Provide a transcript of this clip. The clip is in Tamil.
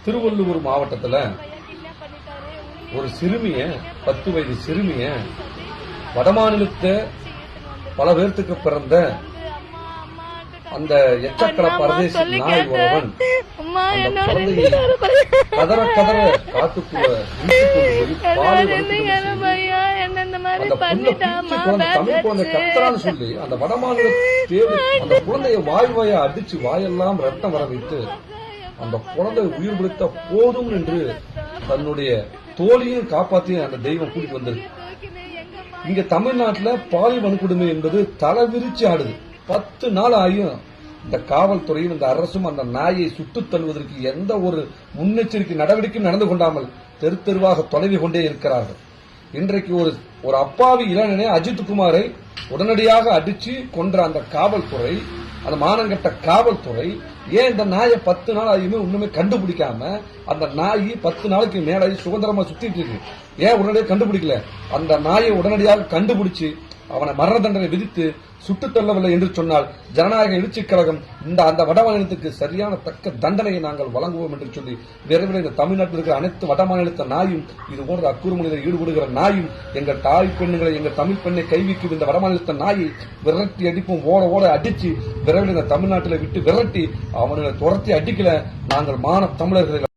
திருவள்ளூர் மாவட்டத்துல ஒரு சிறுமிய 10 வயது சிறுமிய வடமாநிலத்தை பல பேர்த்துக்கு பிறந்த அந்த எச்சக்கர பரதேசி நாய் ஒருவன் கதற கதற காத்துக்குள்ள தமிழ் குழந்தை கத்தரான்னு சொல்லி அந்த வடமாநில தேடி அந்த குழந்தைய வாய் அடிச்சு வாயெல்லாம் ரத்தம் வர வைத்து அந்த குழந்தை உயிர் பிடித்த போதும் என்று தன்னுடைய தோழியும் காப்பாற்றி அந்த தெய்வம் கூட்டிட்டு வந்திருக்கு. இங்க தமிழ்நாட்டில் பாலியல் வன்கொடுமை என்பது தலைவிரிச்சு ஆடுது. 10 நாள் ஆகியும் இந்த காவல்துறையும் இந்த அரசும் அந்த நாயை சுட்டுத் தள்ளுவதற்கு எந்த ஒரு முன்னெச்சரிக்கை நடவடிக்கையும் நடந்து கொண்டாமல் தெரு தெருவாக தொலைவி கொண்டே இருக்கிறார்கள். இன்றைக்கு ஒரு அப்பாவி இளைஞனை அஜித்குமாரை உடனடியாக அடிச்சு கொன்ற அந்த காவல்துறை, அந்த மானங்கட்ட காவல்துறை ஏன் இந்த நாயை 10 நாள் ஆகியுமே ஒண்ணுமே கண்டுபிடிக்காம அந்த நாய் 10 நாளைக்கு மேலாகி சுதந்திரமா சுத்திட்டு இருக்கு? ஏன் உடனடியாக கண்டுபிடிக்கல? அந்த நாயை உடனடியாக கண்டுபிடிச்சு அவனை மரண தண்டனை விதித்து சுட்டுத் தள்ளவில்லை என்று சொன்னால் ஜனநாயக எழுச்சி கழகம் அந்த வடமாநிலத்துக்கு சரியான தக்க தண்டனையை நாங்கள் வழங்குவோம் என்று சொல்லி விரைவில் இந்த தமிழ்நாட்டில் இருக்கிற அனைத்து வடமாநிலத்த நாயும் இது போன்ற அக்குறுமுறையில் ஈடுபடுகிற நாயும் எங்கள் தாய் பெண்ணுகளை எங்கள் தமிழ் பெண்ணை கைவிக்கும் இந்த வடமாநிலத்த நாயை விரட்டி அடிப்போம். ஓட அடிச்சு விரைவில் இந்த தமிழ்நாட்டில் விட்டு விரட்டி அவர்களை துரத்தி அடிக்கல நாங்கள் மான தமிழர்கள்